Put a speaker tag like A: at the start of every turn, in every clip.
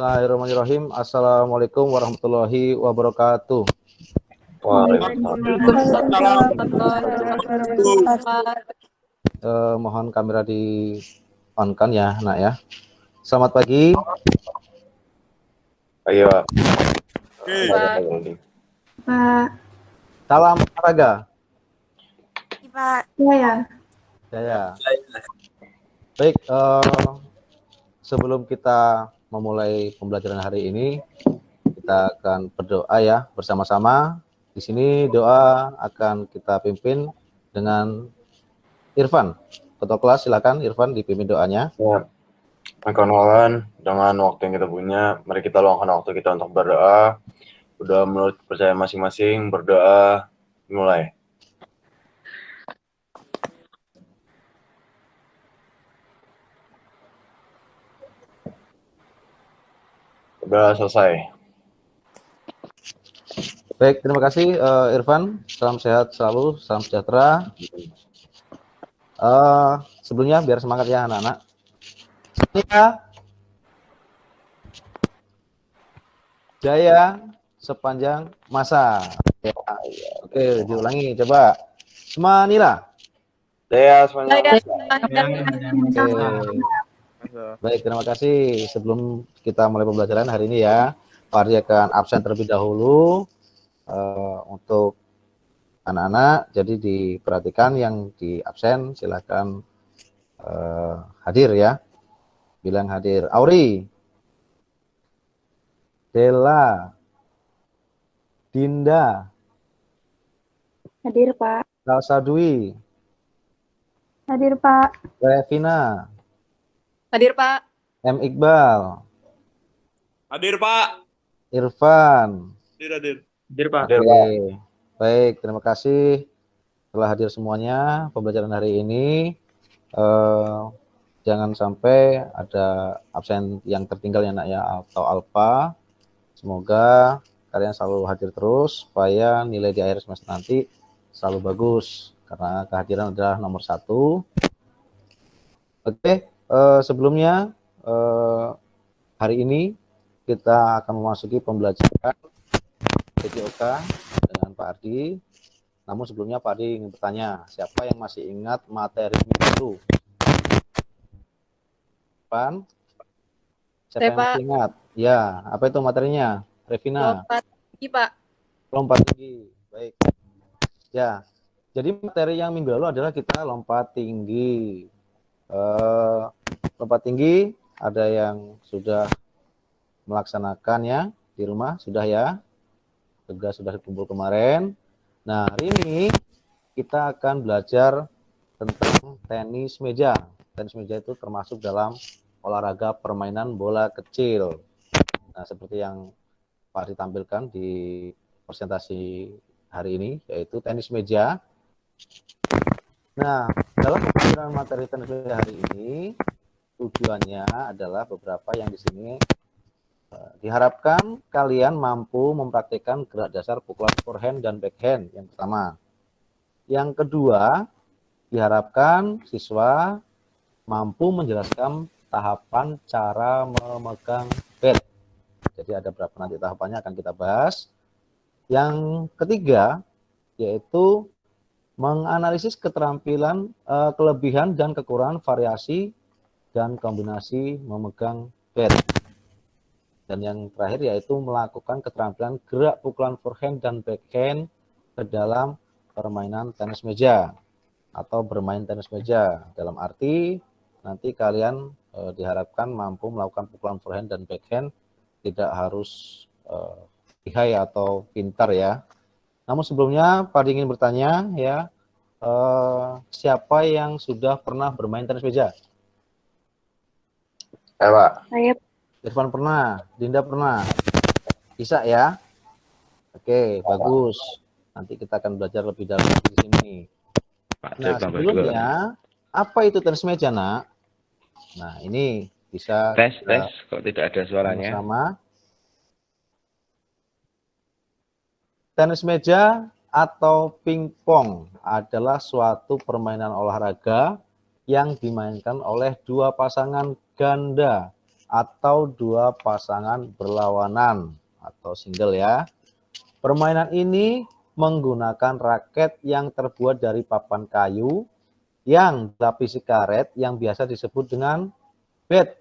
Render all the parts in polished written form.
A: Bismillahirrahmanirrahim. Assalamualaikum warahmatullahi wabarakatuh. Mohon kamera di on kan ya, nak ya. Selamat pagi.
B: Ayo.
C: Pak.
A: Salam olahraga.
C: Pak. Ya.
A: Ya. Baik, sebelum kita memulai pembelajaran hari ini, kita akan berdoa ya bersama-sama. Di sini doa akan kita pimpin dengan Irfan. Ketua kelas, silakan Irfan dipimpin doanya.
B: Ya. Kawan-kawan, dengan waktu yang kita punya, mari kita luangkan waktu kita untuk berdoa. Udah menurut percaya masing-masing, berdoa, mulai. Udah selesai.
A: Baik, terima kasih Irfan. Salam sehat selalu, salam sejahtera. Sebelumnya biar semangat ya anak-anak. Jaya sepanjang masa. Ya, oke, diulangi coba. Semanila.
B: Jaya sepanjang masa.
A: Baik, terima kasih. Sebelum kita mulai pembelajaran hari ini ya, Pak Ardi akan absen terlebih dahulu untuk anak-anak. Jadi diperhatikan yang di absen, silakan hadir ya. Bilang hadir. Auri, Dela, Dinda,
C: Hadir, Pak.
A: Salsa Dwi,
C: Hadir, Pak.
A: Revina,
D: Hadir, Pak.
A: M. Iqbal,
E: Hadir, Pak.
A: Irfan.
E: Hadir.
B: Hadir, Pak.
A: Oke. Baik, terima kasih telah hadir semuanya. Pembelajaran hari ini jangan sampai ada absen yang tertinggal ya nak ya, atau alfa. Semoga kalian selalu hadir terus supaya nilai di akhir semester nanti selalu bagus, karena kehadiran adalah nomor 1. Oke, sebelumnya hari ini kita akan memasuki pembelajaran PJOK dengan Pak Ardi. Namun sebelumnya Pak Ardi ingin bertanya, siapa yang masih ingat materi minggu? Pan? Siapa yang masih ingat? Ya, apa itu materinya? Revina.
D: Lompat tinggi, Pak.
A: Lompat tinggi. Baik. Ya. Jadi materi yang minggu lalu adalah kita lompat tinggi. Lompat tinggi ada yang sudah melaksanakannya di rumah, sudah ya. Tugas sudah dikumpul kemarin. Nah, hari ini kita akan belajar tentang tenis meja. Tenis meja itu termasuk dalam olahraga permainan bola kecil. Nah, seperti yang Pak ditampilkan di presentasi hari ini, yaitu tenis meja. Nah, dalam pembelajaran materi tenis meja hari ini, tujuannya adalah beberapa yang di sini diharapkan kalian mampu mempraktikkan gerak dasar pukulan forehand dan backhand yang pertama. Yang kedua, diharapkan siswa mampu menjelaskan tahapan cara memegang bat. Jadi ada berapa nanti tahapannya akan kita bahas. Yang ketiga, yaitu menganalisis keterampilan, kelebihan dan kekurangan variasi dan kombinasi memegang bat. Dan yang terakhir yaitu melakukan keterampilan gerak pukulan forehand dan backhand ke dalam permainan tenis meja atau bermain tenis meja. Dalam arti nanti kalian diharapkan mampu melakukan pukulan forehand dan backhand, tidak harus lihai atau pintar ya. Namun sebelumnya Pak ingin bertanya ya, siapa yang sudah pernah bermain tenis meja?
B: Pak.
C: Saya.
A: Irfan pernah, Dinda pernah, bisa ya? Oke, bagus. Nanti kita akan belajar lebih dalam di sini. Nah, sebelumnya apa itu tenis meja, nak? Nah, ini bisa
F: tes kok tidak ada suaranya.
A: Sama. Tenis meja atau pingpong adalah suatu permainan olahraga yang dimainkan oleh dua pasangan ganda atau dua pasangan berlawanan atau single ya. Permainan ini menggunakan raket yang terbuat dari papan kayu yang dilapisi karet yang biasa disebut dengan bat.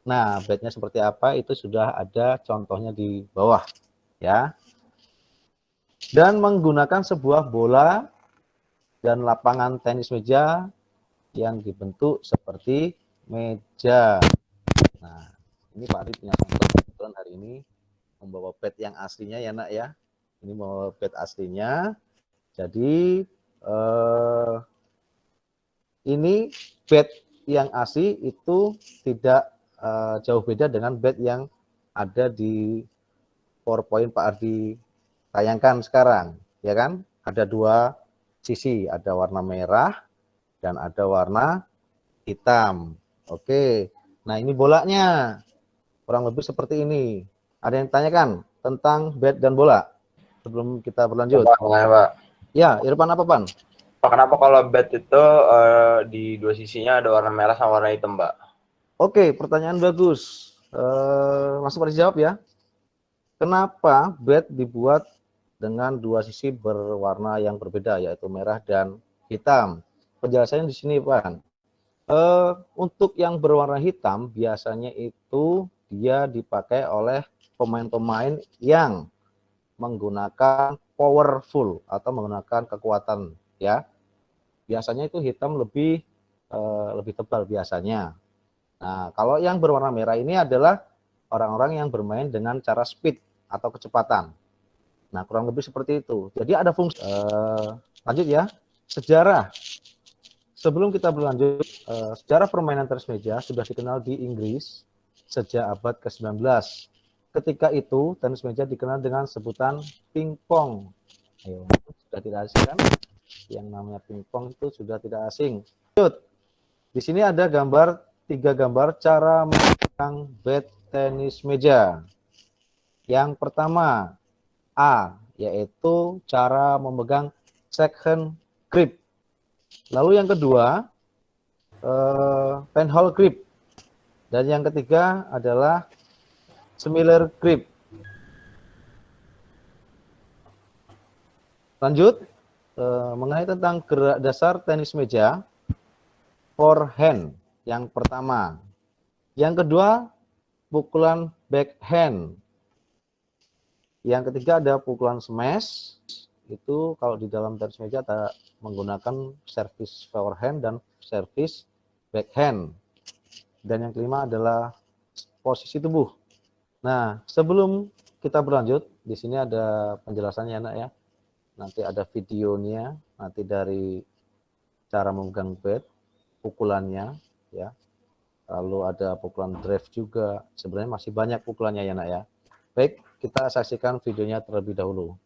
A: Nah, batnya seperti apa itu sudah ada contohnya di bawah ya. Dan menggunakan sebuah bola dan lapangan tenis meja yang dibentuk seperti meja. Nah, ini Pak Adi punya sampel kebetulan hari ini membawa bat yang aslinya ya nak ya. Ini membawa bat aslinya. Jadi ini bat yang asli itu tidak jauh beda dengan bat yang ada di PowerPoint Pak Ardi tayangkan sekarang, ya kan? Ada dua sisi, ada warna merah dan ada warna hitam. Oke, nah ini bolanya kurang lebih seperti ini. Ada yang tanyakan tentang bat dan bola sebelum kita berlanjut?
B: Pak.
A: Ya, Irfan apa Pan?
B: Pak, kenapa kalau bat itu di dua sisinya ada warna merah sama warna hitam, Pak?
A: Oke, pertanyaan bagus. Langsung pada dijawab ya. Kenapa bat dibuat dengan dua sisi berwarna yang berbeda, yaitu merah dan hitam? Penjelasannya di sini, Pak. Untuk yang berwarna hitam biasanya itu dia dipakai oleh pemain-pemain yang menggunakan powerful atau menggunakan kekuatan ya. Biasanya itu hitam lebih tebal biasanya. Nah, kalau yang berwarna merah ini adalah orang-orang yang bermain dengan cara speed atau kecepatan. Nah, kurang lebih seperti itu. Jadi ada fungsi. Lanjut ya. Sejarah. Sebelum kita berlanjut, sejarah permainan tenis meja sudah dikenal di Inggris sejak abad ke-19. Ketika itu, tenis meja dikenal dengan sebutan pingpong. Ayo, sudah tidak asing kan? Yang namanya pingpong itu sudah tidak asing. Lanjut. Di sini ada tiga gambar cara memegang bat tenis meja. Yang pertama, A, yaitu cara memegang second grip. Lalu yang kedua, penhold grip. Dan yang ketiga adalah similar grip. Lanjut, mengenai tentang gerak dasar tenis meja, forehand yang pertama. Yang kedua, pukulan backhand. Yang ketiga ada pukulan smash. Itu kalau di dalam tenis meja kita menggunakan service forehand dan service backhand. Dan yang kelima adalah posisi tubuh. Nah, sebelum kita berlanjut, di sini ada penjelasannya nak ya. Nanti ada videonya, nanti dari cara memegang bat, pukulannya ya. Lalu ada pukulan drive juga. Sebenarnya masih banyak pukulannya ya nak ya. Baik, kita saksikan videonya terlebih dahulu.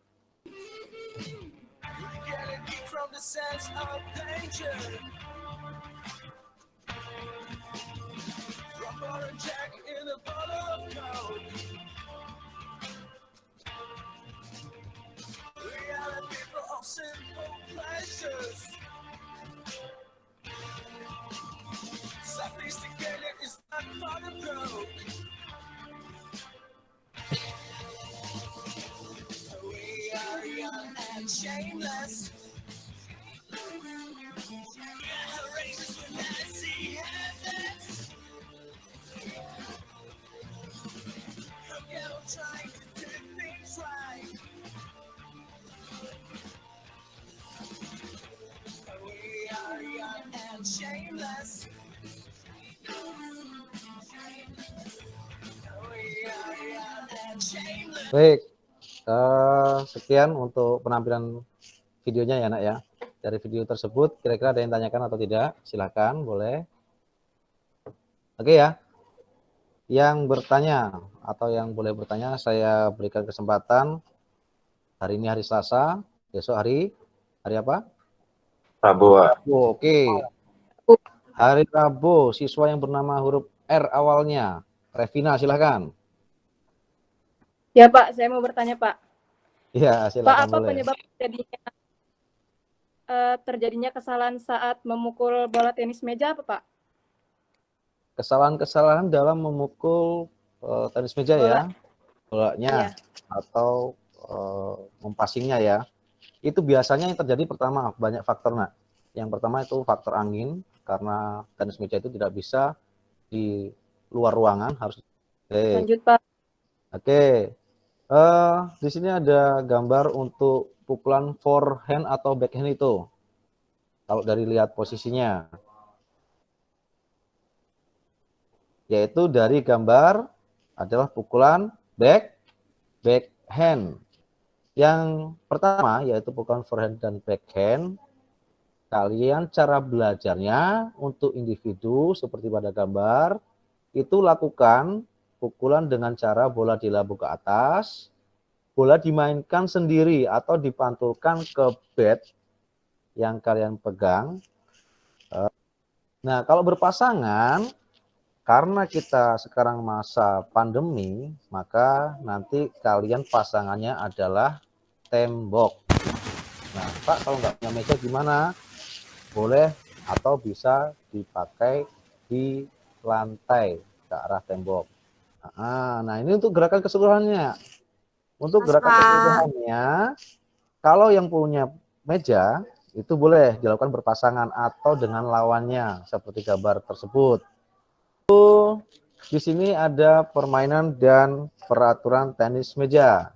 G: Shameless. Trying to do things right. We are young and shameless. We are young and shameless.
A: Baik, sekian untuk penampilan videonya ya nak ya. Dari video tersebut kira-kira ada yang tanyakan atau tidak? Silahkan, boleh. Oke ya. Yang bertanya atau yang boleh bertanya saya berikan kesempatan. Hari ini hari Selasa, besok hari apa?
B: Rabu.
A: Oke. Hari Rabu, siswa yang bernama huruf R awalnya. Revina, silahkan.
D: Ya Pak, saya mau bertanya Pak.
A: Iya,
D: Pak,
A: silakan
D: apa
A: boleh.
D: penyebab terjadinya kesalahan saat memukul bola tenis meja apa Pak?
A: kesalahan-kesalahan dalam memukul tenis meja ya, bolanya atau mempassingnya ya. Itu biasanya yang terjadi pertama banyak faktor nak. Yang pertama itu faktor angin, karena tenis meja itu tidak bisa di luar ruangan, harus.
D: Lanjut, Pak.
A: Oke. Di sini ada gambar untuk pukulan forehand atau backhand itu. Kalau dari lihat posisinya, yaitu dari gambar adalah pukulan backhand. Yang pertama yaitu pukulan forehand dan backhand. Kalian cara belajarnya untuk individu seperti pada gambar itu lakukan pukulan dengan cara bola dilambung ke atas, bola dimainkan sendiri atau dipantulkan ke bat yang kalian pegang. Nah, kalau berpasangan, karena kita sekarang masa pandemi, maka nanti kalian pasangannya adalah tembok. Nah, Pak, kalau nggak punya meja gimana? Boleh atau bisa dipakai di lantai ke arah tembok. Nah, ini untuk gerakan keseluruhannya. Untuk gerakan keseluruhannya, kalau yang punya meja, itu boleh dilakukan berpasangan atau dengan lawannya, seperti gambar tersebut. Di sini ada permainan dan peraturan tenis meja.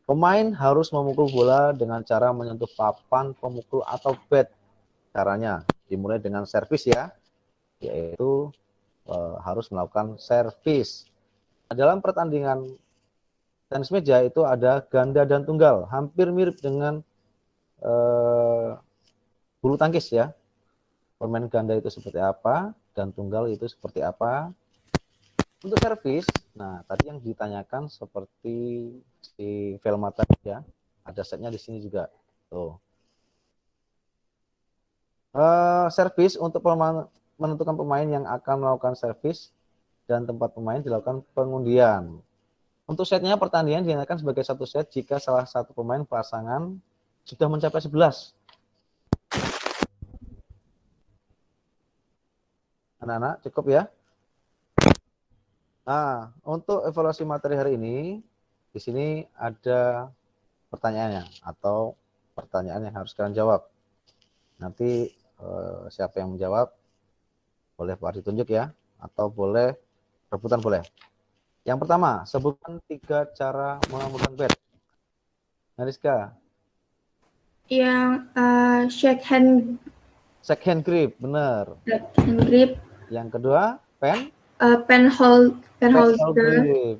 A: Pemain harus memukul bola dengan cara menyentuh papan pemukul atau bat. Caranya dimulai dengan servis ya, yaitu harus melakukan servis. Dalam pertandingan tenis meja itu ada ganda dan tunggal, hampir mirip dengan bulu tangkis ya. Permainan ganda itu seperti apa dan tunggal itu seperti apa. Untuk servis, nah tadi yang ditanyakan seperti si Velma tadi ya, ada setnya di sini juga. Tuh. Servis untuk menentukan pemain yang akan melakukan servis dan tempat pemain dilakukan pengundian. Untuk setnya pertandingan dinyatakan sebagai satu set jika salah satu pemain pasangan sudah mencapai 11. Anak-anak cukup ya. Nah, untuk evaluasi materi hari ini, di sini ada pertanyaannya atau pertanyaan yang harus kalian jawab. Nanti siapa yang menjawab boleh Pak ditunjuk ya, atau boleh rebutan boleh. Yang pertama, sebutkan 3 cara memegang bat. Nariska.
C: Yang shake hand
A: grip, benar.
C: grip.
A: Yang kedua, pen
C: Hold
A: grip.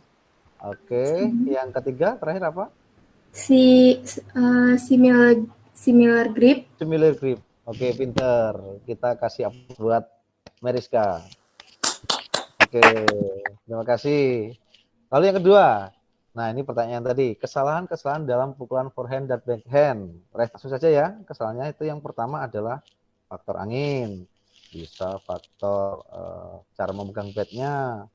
A: Oke, yang ketiga terakhir apa?
C: Similar grip.
A: Similar grip. Oke, pinter. Kita kasih aplaus buat Mariska. Oke, terima kasih. Lalu yang kedua, nah ini pertanyaan tadi, kesalahan-kesalahan dalam pukulan forehand dan backhand. Langsung saja ya, kesalahannya itu yang pertama adalah faktor angin, bisa faktor cara memegang batnya,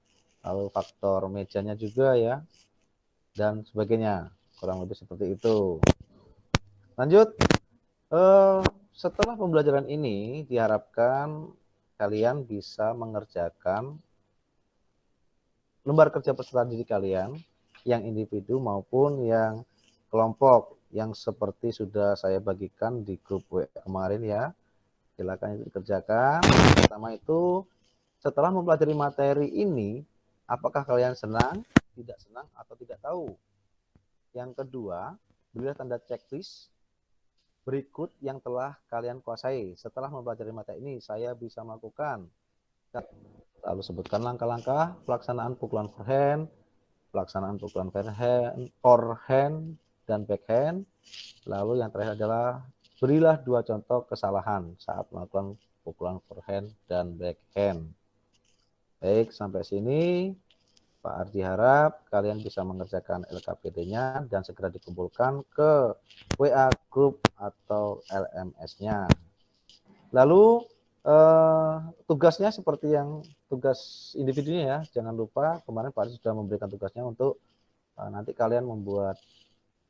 A: lalu faktor mejanya juga ya, dan sebagainya. Kurang lebih seperti itu. Lanjut. Setelah pembelajaran ini diharapkan kalian bisa mengerjakan lembar kerja peserta didik kalian yang individu maupun yang kelompok yang seperti sudah saya bagikan di grup WA kemarin ya. Silakan itu dikerjakan. Pertama itu, setelah mempelajari materi ini, apakah kalian senang, tidak senang, atau tidak tahu? Yang kedua, berilah tanda checklist berikut yang telah kalian kuasai. Setelah mempelajari materi ini, saya bisa melakukan. Lalu sebutkan langkah-langkah pelaksanaan pukulan forehand, pelaksanaan pukulan forehand dan backhand. Lalu yang terakhir adalah berilah 2 contoh kesalahan saat melakukan pukulan forehand dan backhand. Baik, sampai sini Pak Ardi harap kalian bisa mengerjakan LKPD-nya dan segera dikumpulkan ke WA group atau LMS-nya. Lalu tugasnya seperti yang tugas individunya ya, jangan lupa kemarin Pak Ardi sudah memberikan tugasnya untuk nanti kalian membuat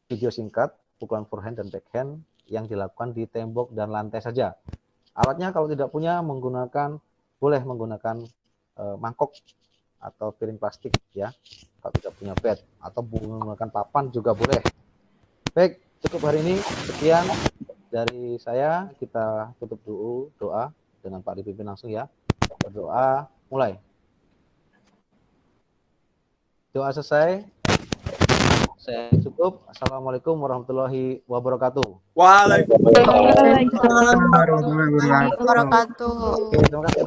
A: video singkat pukulan forehand dan backhand yang dilakukan di tembok dan lantai saja. Alatnya kalau tidak punya boleh menggunakan mangkok atau piring plastik ya. Kalau tidak punya bed atau menggunakan papan juga boleh. Baik, cukup hari ini. Sekian dari saya. Kita tutup dulu doa dengan Pak dipimpin langsung ya. Berdoa, mulai. Doa selesai. Saya cukup. Assalamualaikum warahmatullahi wabarakatuh.
E: Waalaikumsalam.
H: Waalaikumsalam warahmatullahi wabarakatuh.
A: Oke, terima kasih.